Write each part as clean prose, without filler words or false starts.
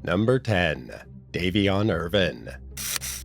Number 10. DAVION IRVIN.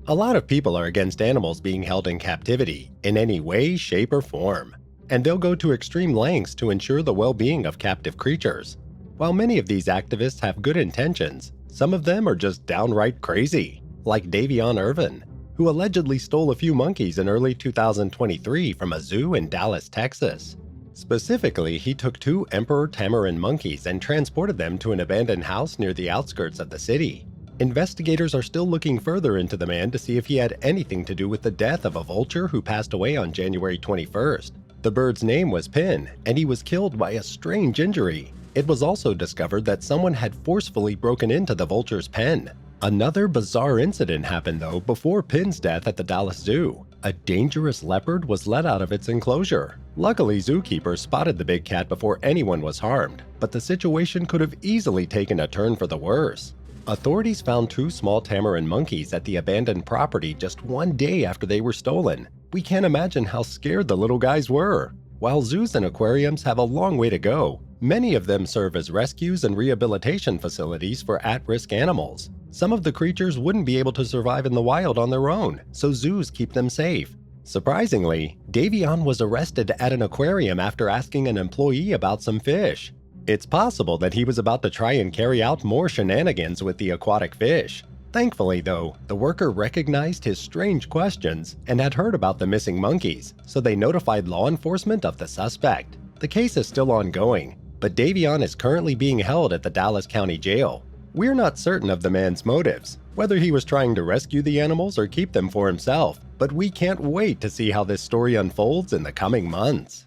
A lot of people are against animals being held in captivity in any way, shape, or form, and they'll go to extreme lengths to ensure the well-being of captive creatures. While many of these activists have good intentions, some of them are just downright crazy, like DAVION IRVIN, who allegedly stole a few monkeys in early 2023 from a zoo in Dallas, Texas. Specifically, he took 2 emperor tamarin monkeys and transported them to an abandoned house near the outskirts of the city. Investigators are still looking further into the man to see if he had anything to do with the death of a vulture who passed away on January 21st. The bird's name was Pin, and he was killed by a strange injury. It was also discovered that someone had forcefully broken into the vulture's pen. Another bizarre incident happened though before Pin's death at the Dallas Zoo. A dangerous leopard was let out of its enclosure. Luckily, zookeepers spotted the big cat before anyone was harmed, but the situation could have easily taken a turn for the worse. Authorities found 2 small tamarin monkeys at the abandoned property just 1 day after they were stolen. We can't imagine how scared the little guys were. While zoos and aquariums have a long way to go, many of them serve as rescues and rehabilitation facilities for at-risk animals. Some of the creatures wouldn't be able to survive in the wild on their own, so zoos keep them safe. Surprisingly, DAVION was arrested at an aquarium after asking an employee about some fish. It's possible that he was about to try and carry out more shenanigans with the aquatic fish. Thankfully, though, the worker recognized his strange questions and had heard about the missing monkeys, so they notified law enforcement of the suspect. The case is still ongoing, but DAVION is currently being held at the Dallas County Jail. We're not certain of the man's motives, whether he was trying to rescue the animals or keep them for himself, but we can't wait to see how this story unfolds in the coming months.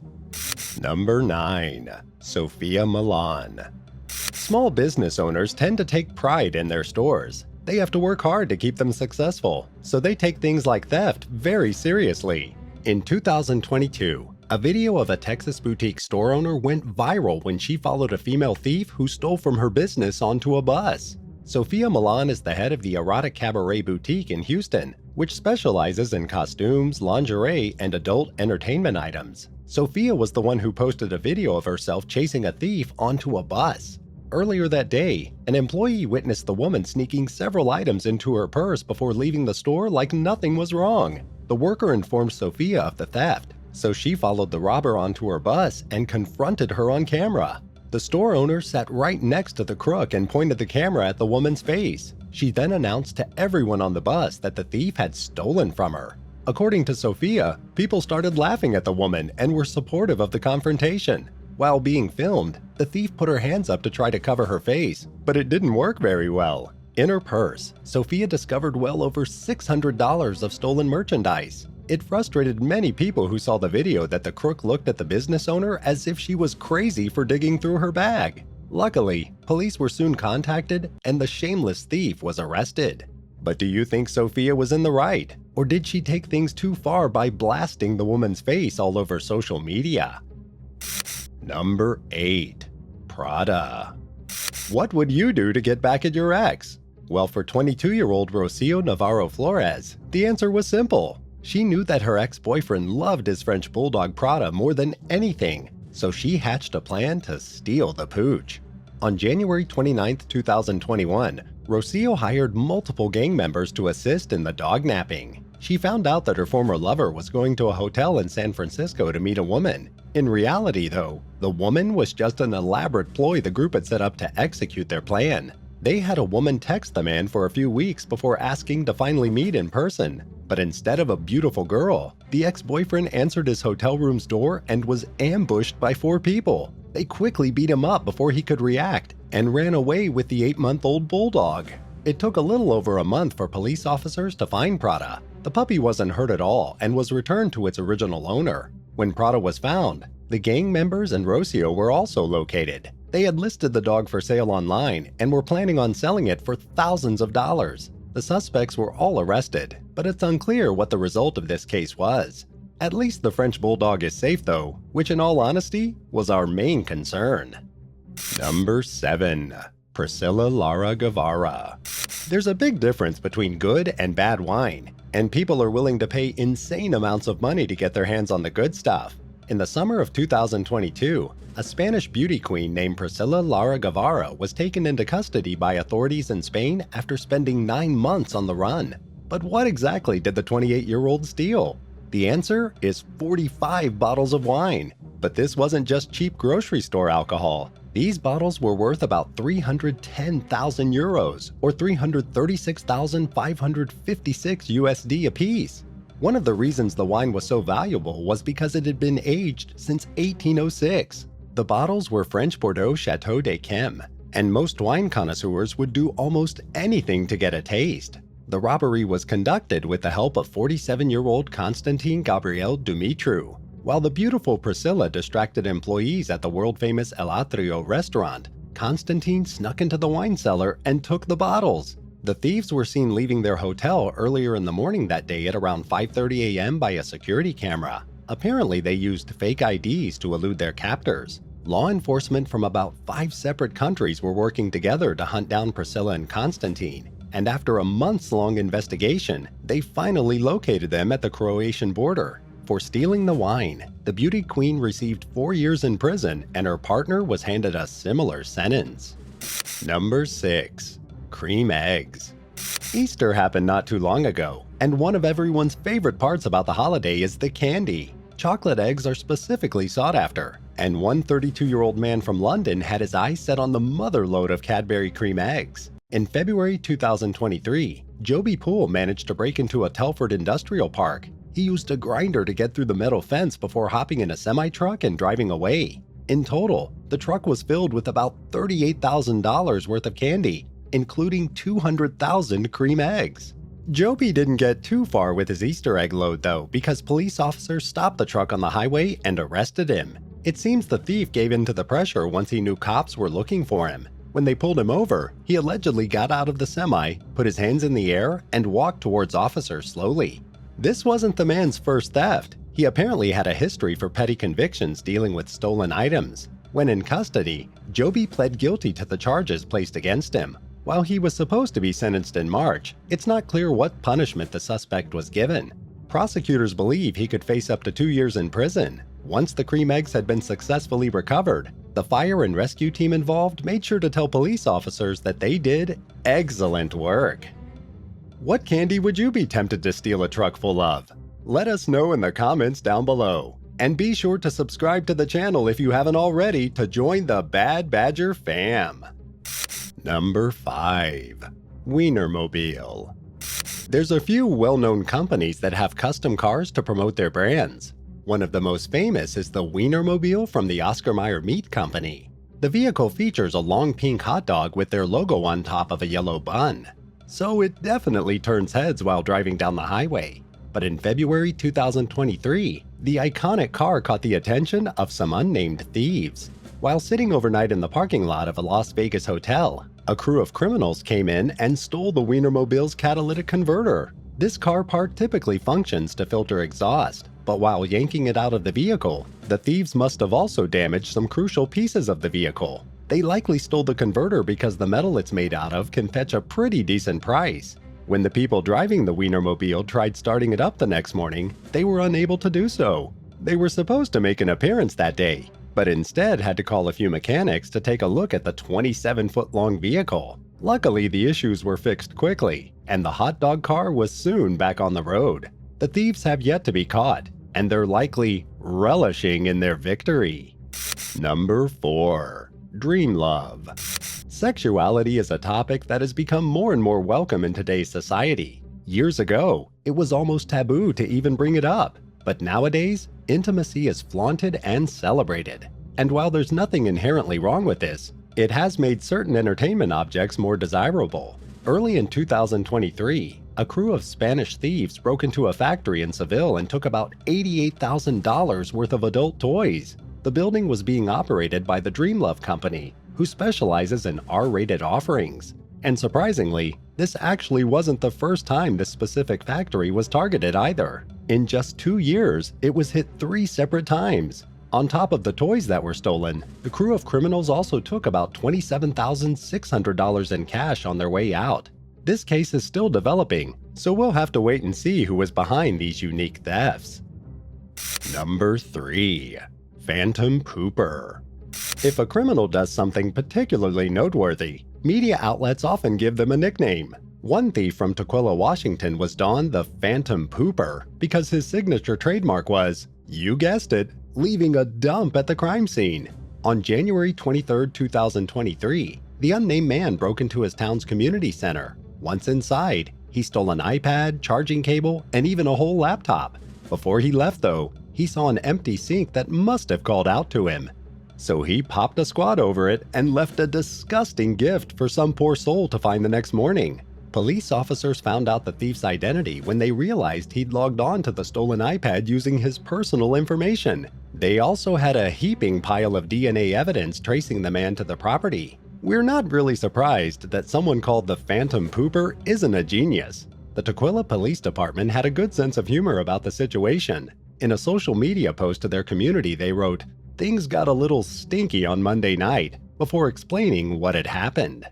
Number 9. Sophia Milan. Small business owners tend to take pride in their stores. They have to work hard to keep them successful, so they take things like theft very seriously. In 2022, a video of a Texas boutique store owner went viral when she followed a female thief who stole from her business onto a bus. Sophia Milan is the head of the Erotic Cabaret Boutique in Houston, which specializes in costumes, lingerie, and adult entertainment items. Sophia was the one who posted a video of herself chasing a thief onto a bus. Earlier that day, an employee witnessed the woman sneaking several items into her purse before leaving the store like nothing was wrong. The worker informed Sophia of the theft, so she followed the robber onto her bus and confronted her on camera. The store owner sat right next to the crook and pointed the camera at the woman's face. She then announced to everyone on the bus that the thief had stolen from her. According to Sophia, people started laughing at the woman and were supportive of the confrontation. While being filmed, the thief put her hands up to try to cover her face, but it didn't work very well. In her purse, Sophia discovered well over $600 of stolen merchandise. It frustrated many people who saw the video that the crook looked at the business owner as if she was crazy for digging through her bag. Luckily, police were soon contacted and the shameless thief was arrested. But do you think Sophia was in the right? Or did she take things too far by blasting the woman's face all over social media? Number 8. Prada. What would you do to get back at your ex? Well, for 22-year-old Rocio Navarro Flores, the answer was simple. She knew that her ex-boyfriend loved his French bulldog Prada more than anything, so she hatched a plan to steal the pooch. On January 29, 2021, Rocio hired multiple gang members to assist in the dog napping. She found out that her former lover was going to a hotel in San Francisco to meet a woman. In reality, though, the woman was just an elaborate ploy the group had set up to execute their plan. They had a woman text the man for a few weeks before asking to finally meet in person. But instead of a beautiful girl, the ex-boyfriend answered his hotel room's door and was ambushed by 4 people. They quickly beat him up before he could react and ran away with the 8-month-old bulldog. It took a little over a month for police officers to find Prada. The puppy wasn't hurt at all and was returned to its original owner. When Prada was found, the gang members and Rocio were also located. They had listed the dog for sale online and were planning on selling it for thousands of dollars. The suspects were all arrested, but it's unclear what the result of this case was. At least the French bulldog is safe though, which in all honesty was our main concern. Number 7. PRISCILA LARA GUEVARA. There's a big difference between good and bad wine, and people are willing to pay insane amounts of money to get their hands on the good stuff. In the summer of 2022, a Spanish beauty queen named PRISCILA LARA Guevara was taken into custody by authorities in Spain after spending 9 months on the run. But what exactly did the 28-year-old steal? The answer is 45 bottles of wine. But this wasn't just cheap grocery store alcohol. These bottles were worth about 310,000 euros, or 336,556 USD apiece. One of the reasons the wine was so valuable was because it had been aged since 1806. The bottles were French Bordeaux Chateau de Crème, and most wine connoisseurs would do almost anything to get a taste. The robbery was conducted with the help of 47-year-old Constantin Gabriel Dumitru. While the beautiful PRISCILA distracted employees at the world-famous El Atrio restaurant, Constantin snuck into the wine cellar and took the bottles. The thieves were seen leaving their hotel earlier in the morning that day at around 5:30 a.m. by a security camera. Apparently, they used fake IDs to elude their captors. Law enforcement from about 5 separate countries were working together to hunt down PRISCILA and Constantin, and after a months-long investigation, they finally located them at the Croatian border. For stealing the wine, the beauty queen received 4 years in prison, and her partner was handed a similar sentence. Number 6. Creme eggs. Easter happened not too long ago, and one of everyone's favorite parts about the holiday is the candy. Chocolate eggs are specifically sought after, and one 32-year-old man from London had his eyes set on the motherlode of Cadbury creme eggs. In February 2023, Joby Poole managed to break into a Telford industrial park. He used a grinder to get through the metal fence before hopping in a semi-truck and driving away. In total, the truck was filled with about $38,000 worth of candy, including 200,000 creme eggs. Joby didn't get too far with his Easter egg load though, because police officers stopped the truck on the highway and arrested him. It seems the thief gave in to the pressure once he knew cops were looking for him. When they pulled him over, he allegedly got out of the semi, put his hands in the air, and walked towards officers slowly. This wasn't the man's first theft. He apparently had a history for petty convictions dealing with stolen items. When in custody, Joby pled guilty to the charges placed against him. While he was supposed to be sentenced in March, it's not clear what punishment the suspect was given. Prosecutors believe he could face up to 2 years in prison. Once the creme eggs had been successfully recovered, the fire and rescue team involved made sure to tell police officers that they did excellent work. What candy would you be tempted to steal a truck full of? Let us know in the comments down below. And be sure to subscribe to the channel if you haven't already to join the Bad Badger fam. Number 5. Wienermobile. There's a few well-known companies that have custom cars to promote their brands. One of the most famous is the Wienermobile from the Oscar Mayer Meat Company. The vehicle features a long pink hot dog with their logo on top of a yellow bun. So it definitely turns heads while driving down the highway. But in February 2023, the iconic car caught the attention of some unnamed thieves. While sitting overnight in the parking lot of a Las Vegas hotel, a crew of criminals came in and stole the Wienermobile's catalytic converter. This car part typically functions to filter exhaust, but while yanking it out of the vehicle, the thieves must have also damaged some crucial pieces of the vehicle. They likely stole the converter because the metal it's made out of can fetch a pretty decent price. When the people driving the Wienermobile tried starting it up the next morning, they were unable to do so. They were supposed to make an appearance that day, but instead had to call a few mechanics to take a look at the 27-foot-long vehicle. Luckily, the issues were fixed quickly, and the hot dog car was soon back on the road. The thieves have yet to be caught, and they're likely relishing in their victory. Number 4. DREAMLOVE. Sexuality is a topic that has become more and more welcome in today's society. Years ago, it was almost taboo to even bring it up, but nowadays, intimacy is flaunted and celebrated. And while there's nothing inherently wrong with this, it has made certain entertainment objects more desirable. Early in 2023, a crew of Spanish thieves broke into a factory in Seville and took about $88,000 worth of adult toys. The building was being operated by the DreamLove company, who specializes in R-rated offerings. And surprisingly, this actually wasn't the first time this specific factory was targeted either. In just 2 years, it was hit 3 separate times. On top of the toys that were stolen, the crew of criminals also took about $27,600 in cash on their way out. This case is still developing, so we'll have to wait and see who was behind these unique thefts. Number 3. Phantom Pooper. If a criminal does something particularly noteworthy, media outlets often give them a nickname. One thief from Tukwila, Washington was donned the Phantom Pooper because his signature trademark was, you guessed it, leaving a dump at the crime scene. On January 23, 2023, the unnamed man broke into his town's community center. Once inside, he stole an iPad, charging cable, and even a whole laptop. Before he left though, he saw an empty sink that must have called out to him. So he popped a squad over it and left a disgusting gift for some poor soul to find the next morning. Police officers found out the thief's identity when they realized he'd logged on to the stolen iPad using his personal information. They also had a heaping pile of DNA evidence tracing the man to the property. We're not really surprised that someone called the Phantom Pooper isn't a genius. The Tukwila Police Department had a good sense of humor about the situation. In a social media post to their community, they wrote, "Things got a little stinky on Monday night," before explaining what had happened.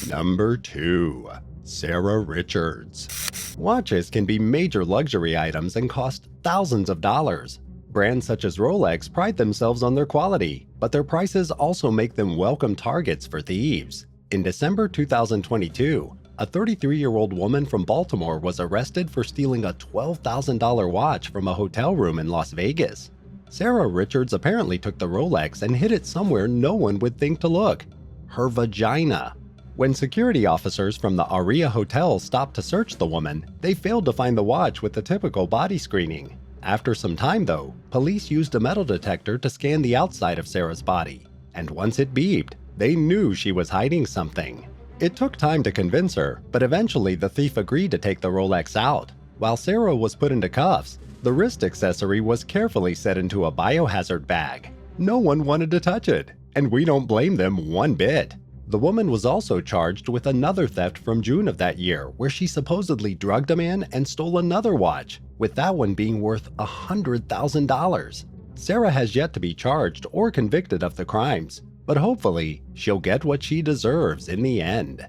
Number 2. Sarah Richards. Watches can be major luxury items and cost thousands of dollars. Brands such as Rolex pride themselves on their quality, but their prices also make them welcome targets for thieves. In December 2022, a 33-year-old woman from Baltimore was arrested for stealing a $12,000 watch from a hotel room in Las Vegas. Sarah Richards apparently took the Rolex and hid it somewhere no one would think to look: her vagina. When security officers from the Aria Hotel stopped to search the woman, they failed to find the watch with the typical body screening. After some time though, police used a metal detector to scan the outside of Sarah's body, and once it beeped, they knew she was hiding something. It took time to convince her, but eventually the thief agreed to take the Rolex out. While Sarah was put into cuffs, the wrist accessory was carefully set into a biohazard bag. No one wanted to touch it, and we don't blame them one bit. The woman was also charged with another theft from June of that year, where she supposedly drugged a man and stole another watch, with that one being worth $100,000. Sarah has yet to be charged or convicted of the crimes, but hopefully she'll get what she deserves in the end.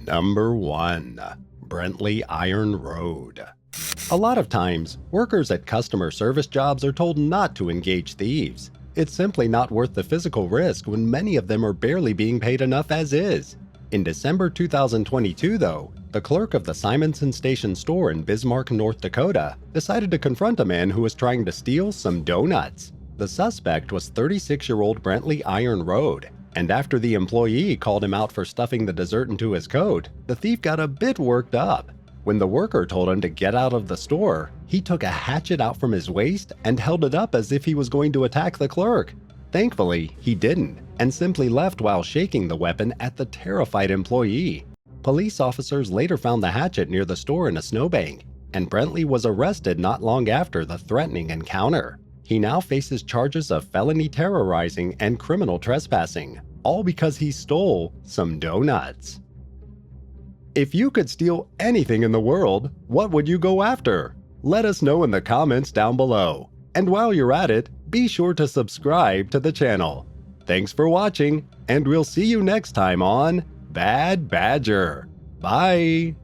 Number 1. Brently Iron Road. A lot of times, workers at customer service jobs are told not to engage thieves. It's simply not worth the physical risk when many of them are barely being paid enough as is. In December 2022 though, the clerk of the Simonson Station store in Bismarck, North Dakota, decided to confront a man who was trying to steal some donuts. The suspect was 36-year-old Brently Iron Road, and after the employee called him out for stuffing the dessert into his coat, the thief got a bit worked up. When the worker told him to get out of the store, he took a hatchet out from his waist and held it up as if he was going to attack the clerk. Thankfully, he didn't, and simply left while shaking the weapon at the terrified employee. Police officers later found the hatchet near the store in a snowbank, and Brently was arrested not long after the threatening encounter. He now faces charges of felony terrorizing and criminal trespassing, all because he stole some donuts. If you could steal anything in the world, what would you go after? Let us know in the comments down below. And while you're at it, be sure to subscribe to the channel. Thanks for watching, and we'll see you next time on Bad Badger. Bye!